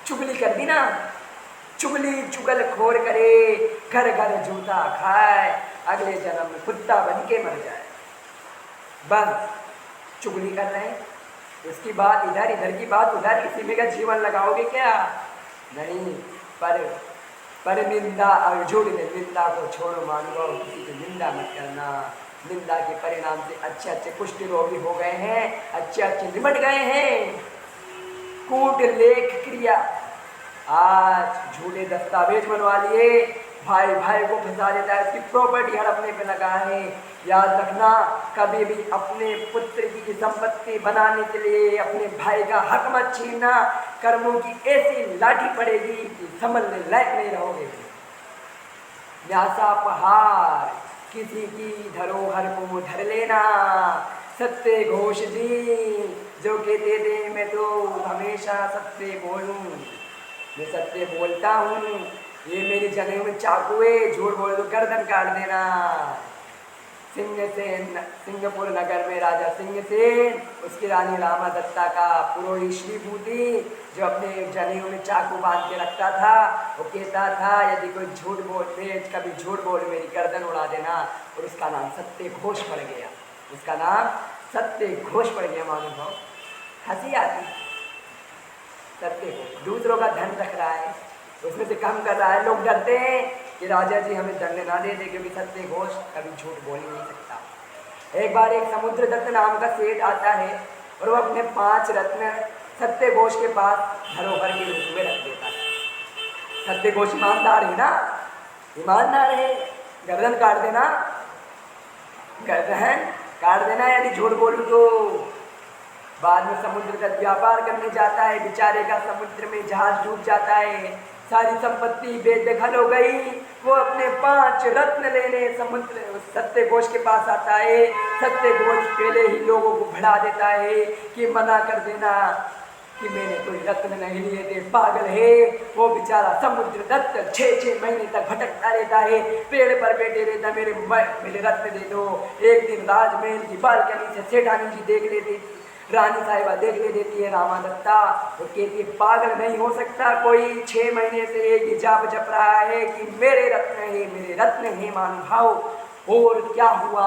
चुगली कर दी ना, चुगली चुगल खोर करे, घर घर जूता खाए, अगले जन्म में कुत्ता बन के मर जाए। बस चुगली कर रहे हैं, उसकी बात इधर, इधर की बात उधर, इसी में का जीवन लगाओगे क्या? नहीं। पर निंदा और झूठ ने निंदा को छोड़ो मानव, किसी की निंदा मत करना। निंदा के परिणाम से अच्छे अच्छे कुष्ठ रोगी हो गए हैं, अच्छे अच्छे निमट गए हैं। कूट लेख क्रिया, आज झूठे दस्तावेज बनवा लिए, भाई भाई को फंसा देता है, उसकी प्रॉपर्टी हड़पने पे लगा है। याद रखना, कभी भी अपने पुत्र की संपत्ति बनाने के लिए अपने भाई का हक मत छीनना। कर्मों की ऐसी लाठी पड़ेगी कि संभलने लायक नहीं रहोगे। न्यासापहार, किसी की धरोहर को धर लेना। सत्य घोष जी जो कहते थे मैं तो हमेशा सत्य बोलूं, मैं सत्य बोलता हूँ, ये मेरी जनेऊ में चाकू है, झूठ बोले तो गर्दन काट देना। सिंहसेन, सिंहपुर नगर में राजा सिंहसेन, उसकी रानी रामा दत्ता का पुरोहित श्रीभूति जो अपने जनेऊ में चाकू बांध के रखता था, वो कहता था यदि कोई झूठ बोले, कभी झूठ बोले मेरी गर्दन उड़ा देना। और उसका नाम सत्य घोष पड़ गया, उसका नाम सत्य घोष पड़ गया। मानो हंसी आती, सत्य घोष दूसरों का धन रख रहा है, उसमें से कम कर रहा है। लोग डरते हैं कि राजा जी हमें दंड ना दे दे, क्योंकि सत्य घोष कभी झूठ बोल ही नहीं सकता। एक बार एक समुद्र दत्त नाम का सेठ आता है और वो अपने 5 रत्न सत्य घोष के पास धरोहर के रूप में रख देता है। सत्य घोष ईमानदार है ना, ईमानदार है, गर्दन काट देना, गर्दन काट देना यदि झूठ बोलूँ तो। बाद में समुद्र का व्यापार करने जाता है, बेचारे का समुद्र में जहाज डूब जाता है, सारी संपत्ति बेदखल हो गई। वो अपने 5 रत्न लेने समुद्र सत्य घोष के पास आता है। सत्य घोष पहले ही लोगों को भड़ा देता है कि मना कर देना कि मैंने कोई रत्न नहीं लिए थे, पागल है। वो बेचारा समुद्र दत्त 6-6 महीने तक भटकता रहता है, पेड़ पर बैठे रहता, मेरे रत्न दे दो। एक दिन राजमहल की बालकनी से सेठानी जी देख लेती, रानी साहिबा देख ले देती है रामा दत्ता, वो कहती है पागल नहीं हो सकता कोई, 6 महीने से एक ही जाप जप रहा है कि मेरे रत्न है, मेरे रत्न है महानुभाव। और क्या हुआ?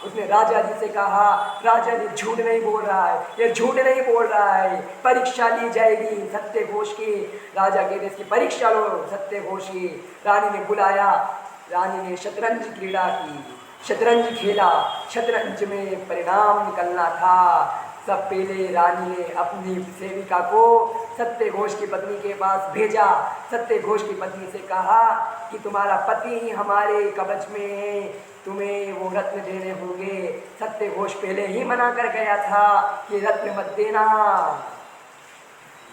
उसने राजा जी से कहा, राजा जी झूठ नहीं बोल रहा है, ये झूठ नहीं बोल रहा है, परीक्षा ली जाएगी सत्य घोष की। राजा कहते इसकी परीक्षा लो सत्य घोष की। रानी ने बुलाया, रानी ने शतरंज क्रीड़ा की, शतरंज खेला, शतरंज में परिणाम निकलना था। सब पहले रानी ने अपनी सेविका को सत्य घोष की पत्नी के पास भेजा। सत्य घोष की पत्नी से कहा कि तुम्हारा पति ही हमारे कवच में है, तुम्हें वो रत्न देने होंगे। सत्य घोष पहले ही मना कर गया था कि रत्न मत देना।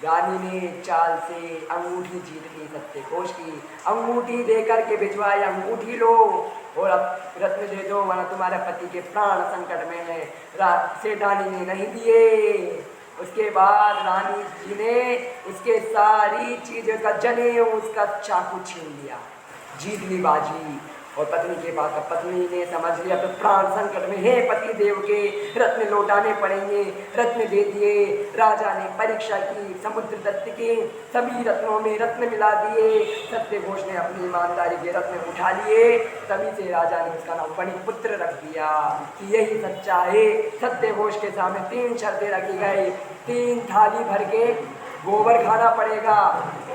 रानी ने चाल से अंगूठी जीत ली सत्य घोष की, अंगूठी दे करके भिजवाई, अंगूठी लो और अब रत्न दे दो वरना तुम्हारे पति के प्राण संकट में है। सेठानी ने नहीं दिए। उसके बाद रानी जी ने उसके सारी चीज़ों का जनेऊ, उसका चाकू छीन लिया, जीत ली बाजी। और पत्नी के पास, पत्नी ने समझ लिया तो प्राण संकट में, हे पति देव के रत्न लौटाने पड़ेंगे, रत्न दे दिए। राजा ने परीक्षा की, समुद्र दत्त के सभी रत्नों में रत्न मिला दिए। सत्यघोष ने अपनी ईमानदारी के रत्न उठा लिए। तभी से राजा ने उसका नाम फणिपुत्र रख दिया कि यही सच्चा है। सत्यघोष के सामने 3 शर्तें रखी गई। 3 थाली भर के गोबर खाना पड़ेगा,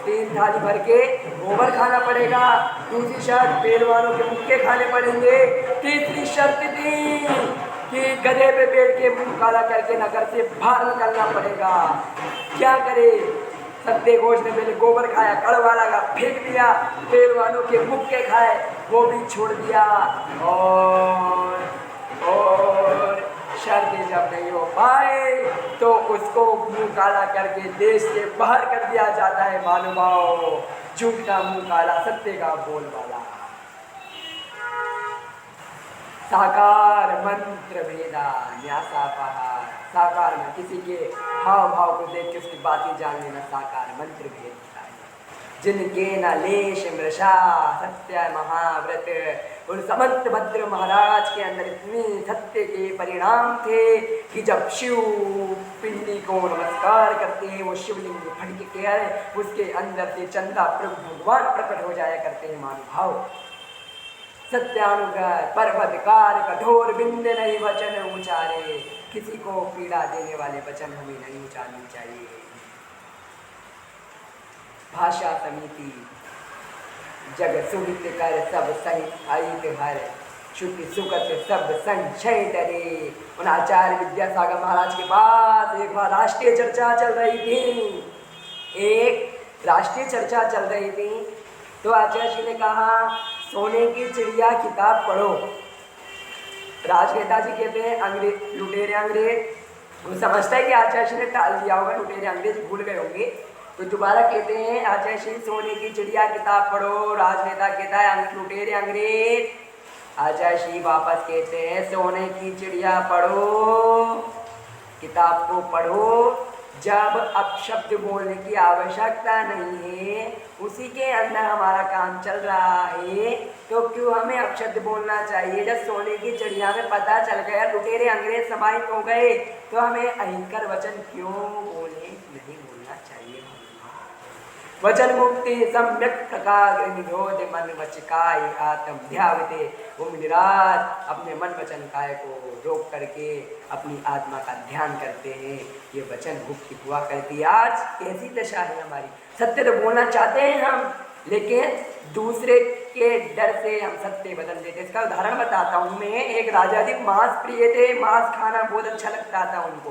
3 थाली भर के गोबर खाना पड़ेगा। दूसरी शर्त, पहलवानों के मुक्के खाने पड़ेंगे। तीसरी शर्त थी कि गधे पे बैठ के मुंह काला करके नगर से बाहर निकलना पड़ेगा। क्या करे, सत्यघोष ने पहले गोबर खाया, कड़वा लगा, फेंक दिया। पहलवानों के मुक्के खाए, वो भी छोड़ दिया। और शर्तें जब नहीं हो पाए तो उसको मुंह काला करके देश से बाहर कर दिया जाता है। महानुभाव, झूठा मुंह काला, सत्य का बोलबाला। साकार मंत्र भेदा न्यासापहार। साकार में किसी के हाव भाव को देख के उसकी बातें जान लेना साकार मंत्र भेद होता है। जिनके न लेश मृषा सत्य महाव्रत। उन समंत भद्र महाराज के अंदर इतने सत्य के परिणाम थे कि जब शिव पिंडी को नमस्कार करते हैं, वो शिवलिंग फट के उसके अंदर से चंदा प्रभु भगवान प्रकट हो जाया करते हैं। महानुभाव, सत्यानुग्रह पर्वतकार कठोर बिंद नहीं वचन उचारे। किसी को पीड़ा देने वाले वचन हमें नहीं उचारने चाहिए। भाषा समिति जग सुहित कर सब सहित आयित हर। श्रुति सुगत सब संशय डरे। उन आचार्य विद्यासागर महाराज के पास एक बार राष्ट्रीय चर्चा चल रही थी। चल रही थी तो आचार्य जी ने कहा, सोने की चिड़िया किताब पढ़ो। राजनेता जी कहते हैं अंग्रेज, लुटेरे अंग्रेज। वो समझता है कि आचार्य जी ने टाल दिया होगा, लुटेरे अंग्रेज भूल गए होंगे, तो दोबारा कहते हैं आचार्य जी सोने की चिड़िया किताब पढ़ो। राजनेता कहता है लुटेरे अंग्रेज। आचार्य जी वापस कहते हैं सोने की चिड़िया पढ़ो, किताब को पढ़ो। जब अपशब्द बोलने की आवश्यकता नहीं है, उसी के अंदर हमारा काम चल रहा है, तो क्यों हमें अपशब्द बोलना चाहिए? जब सोने की चिड़िया में पता चल गया लुटेरे अंग्रेज समाहित हो गए, तो हमें अहिंकर वचन क्यों बोले? नहीं बोलना चाहिए। वचन मुक्ति सम्यक प्रकार निरोध मन वचकाय आत्म ध्यावते। वो निराश अपने मन वचन काय को रोक करके अपनी आत्मा का ध्यान करते हैं। ये वचन मुक्ति हुआ करती है। आज कैसी दशा है हमारी? सत्य तो बोलना चाहते हैं हम, लेकिन दूसरे के डर से हम सत्य बदल देते। इसका उदाहरण बताता हूँ मैं। एक राजा जी मांस प्रिय थे, मांस खाना बहुत अच्छा लगता था उनको।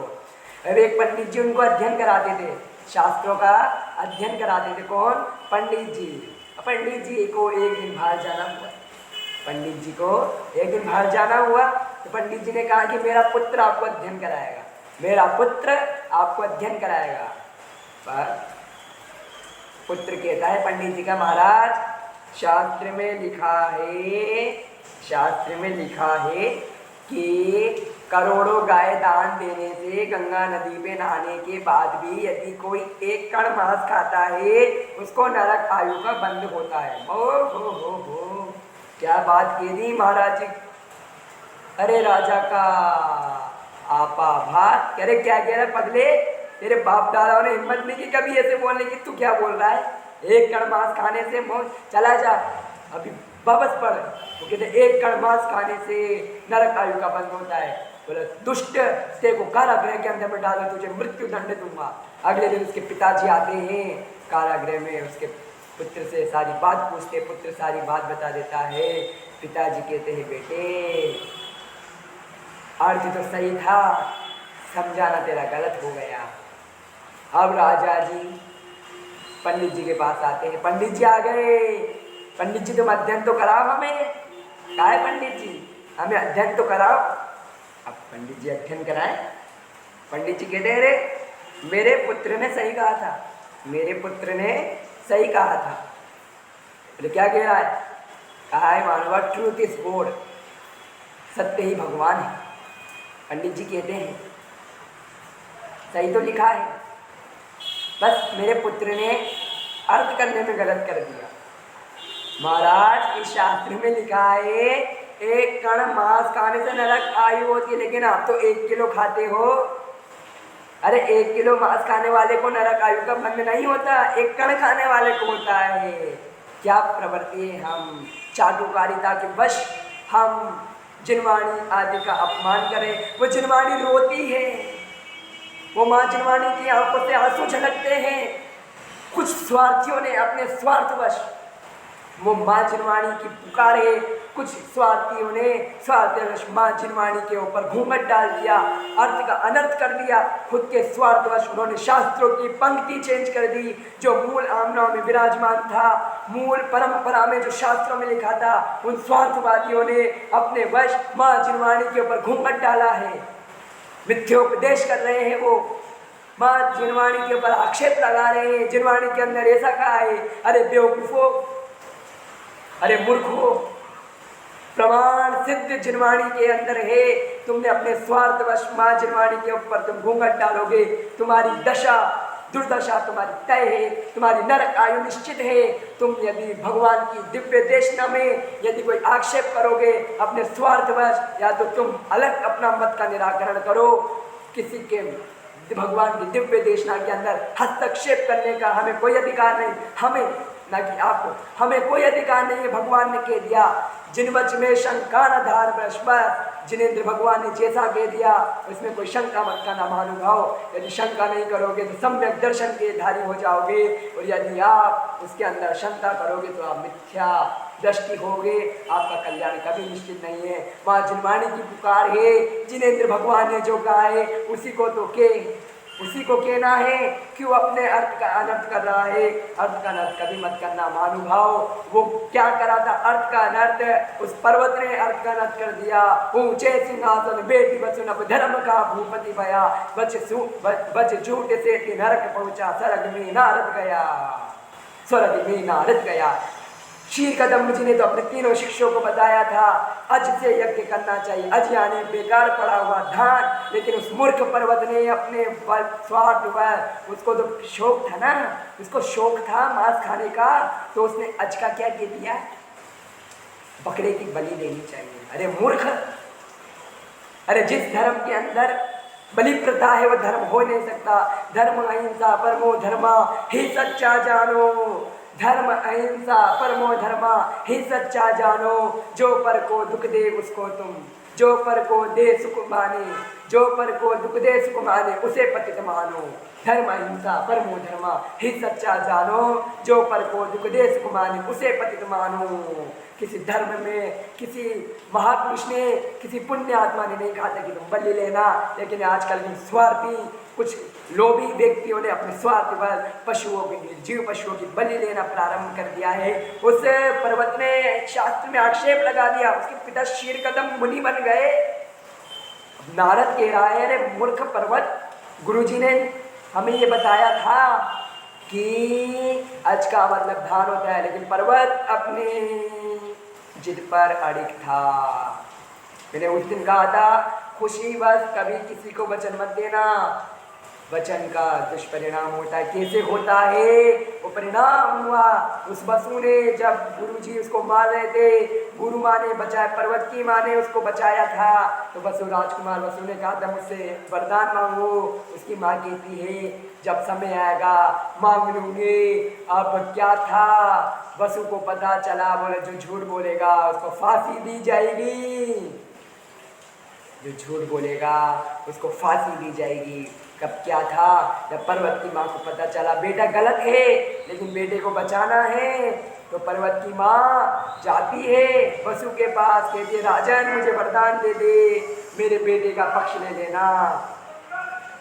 अब एक पंडित जी उनको अध्ययन कराते थे, शास्त्रों का अध्ययन कराते थे। कौन? पंडित जी। पंडित जी को एक दिन बाहर जाना हुआ। तो पंडित जी ने कहा कि मेरा पुत्र आपको अध्ययन कराएगा, पर पुत्र कहता है पंडित जी का, महाराज शास्त्र में लिखा है कि करोड़ों गाय दान देने से, गंगा नदी में नहाने के बाद भी यदि कोई एक कण मांस खाता है, उसको नरक आयु का बंद होता है। हो, क्या बात कह दी महाराज जी। अरे राजा का आपा भात, अरे क्या कह रहा पगले, तेरे बाप दादाओं ने हिम्मत नहीं की कभी ऐसे बोलने की, तू क्या बोल रहा है? एक कण मांस खाने से चला जा, अभी वापस पढ़। वो कहते एक कण मांस खाने से नरक आयु का बंद होता है। बोले दुष्ट, तेरे को कारागृह के अंदर में डालो, तुझे मृत्यु दंड दूंगा। अगले दिन उसके पिताजी आते हैं कारागृह में, उसके पुत्र से सारी बात पूछते। पुत्र सारी बात बता देता है। पिताजी कहते हैं बेटे अर्थ तो सही था, समझाना तेरा गलत हो गया। अब राजा जी पंडित जी के पास आते हैं। पंडित जी आ गए। पंडित जी तुम अध्ययन तो कराओ हमें। क्या है पंडित जी, हमें अध्ययन तो कराओ। अब पंडित जी अध्ययन कराए। पंडित जी कहते हैं अरे मेरे पुत्र ने सही कहा था। बोले क्या कह रहा है? कहा है मानवा ट्रूथ इज गॉड, सत्य ही भगवान है। पंडित जी कहते हैं सही तो लिखा है, बस मेरे पुत्र ने अर्थ करने में गलत कर दिया। महाराज इस शास्त्र में लिखा है एक कण मांस खाने से नरक आयु होती है, लेकिन आप तो 1 किलो खाते हो। अरे 1 किलो मांस खाने वाले को नरक आयु का बंध नहीं होता, एक कण खाने वाले को होता है। क्या प्रवृत्ति है, हम चाटुकारिता के वश हम जिनवाणी आदि का अपमान करें। वो जिनवाणी रोती है, वो माँ जिनवाणी की आंखों से आंसू झलकते हैं। कुछ स्वार्थियों ने अपने स्वार्थवश वो माँ जिनवाणी की पुकारे, कुछ स्वार्थियों ने स्वार्थवश माँ जिनवाणी के ऊपर घूंघट डाल दिया, अर्थ का अनर्थ कर दिया। खुद के स्वार्थवश उन्होंने शास्त्रों की पंक्ति चेंज कर दी, जो मूल आमनाओं में विराजमान था, मूल परंपरा में जो शास्त्रों में लिखा था, उन स्वार्थवादियों ने अपने वश माँ जिनवाणी के ऊपर घूंघट डाला है। मिथ्योपदेश कर रहे हैं, वो माँ जिनवाणी के ऊपर आक्षेप लगा रहे हैं। जिनवाणी के अंदर ऐसा कहा है, अरे बेवकूफो, अरे मूर्खो, प्रमाण सिद्ध जिनवाणी के अंदर है। तुमने अपने स्वार्थवश माँ जिनवाणी के ऊपर तुम घूंघट डालोगे, तुम्हारी दशा दुर्दशा तुम्हारी तय है, तुम्हारी नरक आयु निश्चित है। तुम यदि भगवान की दिव्य देशना में यदि कोई आक्षेप करोगे अपने स्वार्थवश, या तो तुम अलग अपना मत का निराकरण करो। किसी के भगवान की दिव्य देशना के अंदर हस्तक्षेप करने का हमें कोई अधिकार नहीं, हमें ना कि आपको, हमें कोई अधिकार नहीं है। भगवान ने कह दिया, जिनवच में शंका न धार बृहस्पति, जिनेंद्र भगवान ने जैसा कह दिया उसमें कोई शंका मत करना महानुभाव। यदि शंका नहीं करोगे तो सम्यक दर्शन के धारी हो जाओगे, और यदि आप उसके अंदर शंका करोगे तो आप मिथ्या दृष्टि होगे, आपका कल्याण कभी निश्चित नहीं है। माँ जिनवाणी की पुकार है, जिनेंद्र भगवान ने जो कहा है उसी को तो उसी को कहना है। क्यों अपने अर्थ का अनर्थ कर रहा है? अर्थ का अनर्थ कभी मत करना महानुभाव। वो क्या करा था? अर्थ का अनर्थ उस पर्वत ने अर्थ का अनर्थ कर दिया। ऊंचे सिंहासन बेटी बचन अब धर्म का भूपति भया, बच झूठ से नरक पहुंचा, स्वर्ग में नारद गया, स्वर्ग में नारद गया। शीर कदम जी ने तो अपने तीनों शिष्यों को बताया था, अज से यज्ञ करना चाहिए, अज यानी बेकार पड़ा हुआ धान। लेकिन उस मूर्ख पर्वत ने अपने स्वार्थ पर, उसको तो शौक था ना, उसको शौक था मांस खाने का, तो उसने अज का क्या दे दिया? बकरे की बलि देनी चाहिए। अरे मूर्ख, अरे जिस धर्म के अंदर बलि प्रथा है वो धर्म हो नहीं सकता। धर्म अहिंसा परमो धर्मा ही सच्चा जानो, धर्म अहिंसा परमो धर्मा ही सच्चा जानो। जो पर को दुख दे उसको तुम, जो पर को दे सुख माने, जो पर को दुख दे सुख माने उसे पतित मानो। धर्म अहिंसा परमो धर्मा ही सच्चा जानो, जो पर को दुख दे सुख माने उसे पतित मानो। किसी धर्म में किसी महापुरुष ने, किसी पुण्य आत्मा ने नहीं कहा था कि तुम बलि लेना, लेकिन आजकल की स्वार्थी कुछ लोभी व्यक्तियों ने अपने स्वार्थ पर पशुओं के, जीव पशुओं की बलि लेना प्रारंभ कर दिया है। उस पर्वत ने शास्त्र में आक्षेप लगा दिया, उसके पिता शीर कदम मुनि बन गए। नारद कह रहा है, अरे मूर्ख पर्वत, गुरुजी ने हमें ये बताया था कि अज का मतलब धान होता है, लेकिन पर्वत अपने जिद पर अड़िग था। मैंने उस दिन कहा था, खुशी बस कभी किसी को वचन मत देना, वचन का दुष्परिणाम होता है। कैसे होता है वो परिणाम हुआ? उस वसु ने, जब गुरुजी उसको मार रहे थे, गुरु माँ ने बचाया, पर्वत की माँ ने उसको बचाया था, तो वसु राजकुमार वसु ने कहा था मुझसे वरदान मांगो। उसकी माँ कहती है जब समय आएगा मांग लूंगी। अब क्या था, वसु को पता चला, बोले जो झूठ बोलेगा उसको फांसी दी जाएगी, जो झूठ बोलेगा उसको फांसी दी जाएगी। कब क्या था? जब पर्वत की माँ को पता चला बेटा गलत है लेकिन बेटे को बचाना है, तो पर्वत की माँ जाती है वसु के पास, कहती है राजन मुझे वरदान दे दे, मेरे बेटे का पक्ष ले लेना,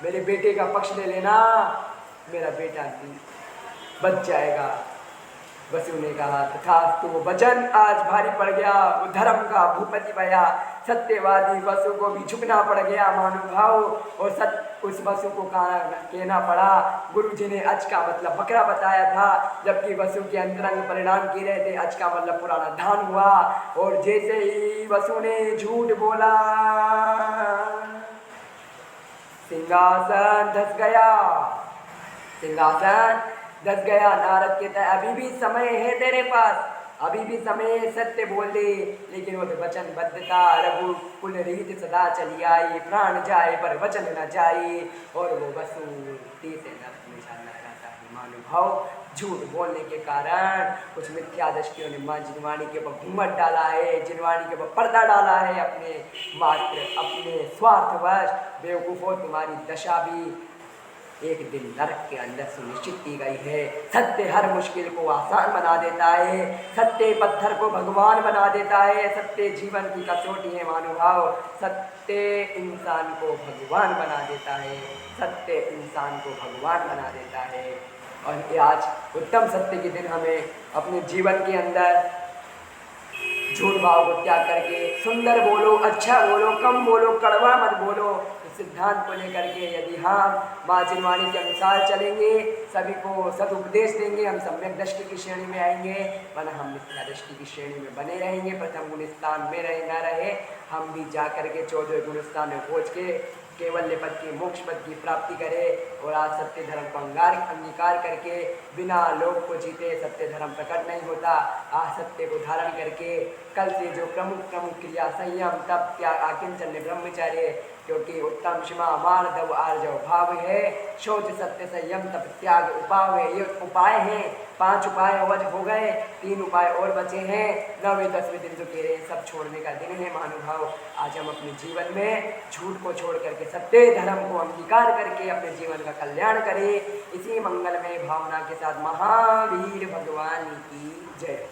मेरे बेटे का पक्ष ले लेना, मेरा बेटा बच जाएगा। वसु ने कहा तथास्तु। वो वचन आज भारी पड़ गया, वो धर्म का भूपति भया, सत्यवादी वसु को भी झुकना पड़ गया महानुभाव। और उस वसु को कहना पड़ा, गुरुजी ने अच का मतलब बकरा बताया था, जबकि वसु के अंतरंग परिणाम किए रहे थे। अच का मतलब पुराना धान हुआ। और जैसे ही वसु ने झूठ बोला, सिंहासन धस गया, सिंहासन धस गया। नारद कहता है अभी भी समय है तेरे पास, अभी भी समय सत्य बोल दे, लेकिन वो तो वचनबद्धता रघुकुल रीत सदा चली आई, प्राण जाए पर वचन न जाए, और वो वसुमती से नरक में जाना चाहता है। महानुभाव, झूठ बोलने के कारण कुछ मिथ्या दृष्टियों ने माँ जिनवाणी के ऊपर घूंघट डाला है, जिनवाणी के ऊपर पर्दा डाला है, अपने मात्र अपने स्वार्थवश। बेवकूफ़ों, तुम्हारी दशा भी एक दिन नरक के अंदर सुनिश्चित की गई है। सत्य हर मुश्किल को आसान बना देता है, सत्य पत्थर को भगवान बना देता है, सत्य जीवन की कसौटी है महानुभाव। सत्य इंसान को भगवान बना देता है, सत्य इंसान को भगवान बना देता है। और ये आज उत्तम सत्य के दिन हमें अपने जीवन के अंदर झूठ भाव को त्याग करके सुंदर बोलो, अच्छा बोलो, कम बोलो, कड़वा मत बोलो, इस सिद्धांत को लेकर के यदि हम माँ जिनवाणी के अनुसार चलेंगे, सभी को सदुपदेश देंगे, हम सम्यक दृष्टि की श्रेणी में आएंगे, वरना हम मिथ्या दृष्टि की श्रेणी में बने रहेंगे। प्रथम गुण स्थान में रहे न रहे, हम भी जा करके 14 गुण स्थान में पहुँच के केवल पद की मोक्ष पद की प्राप्ति करे। और आज सत्य धर्म को अंगीकार करके बिना लोभ को जीते सत्य धर्म प्रकट नहीं होता। आज सत्य को धारण करके कल से जो प्रमुख क्रिया संयम तप त्याग आकिंचन ब्रह्मचर्य, क्योंकि उत्तम क्षमा मार्दव आर्जव भाव है, शौच सत्य संयम तप त्याग उपाय है। ये उपाय हैं, 5 उपाय हो गए, 3 उपाय और बचे हैं। 9वें 10वें दिन जो कह रहे हैं सब छोड़ने का दिन है महानुभाव। आज हम अपने जीवन में झूठ को छोड़ करके सत्य धर्म को अंगीकार करके अपने जीवन का कल्याण करें। इसी मंगलमय भावना के साथ महावीर भगवान की जय।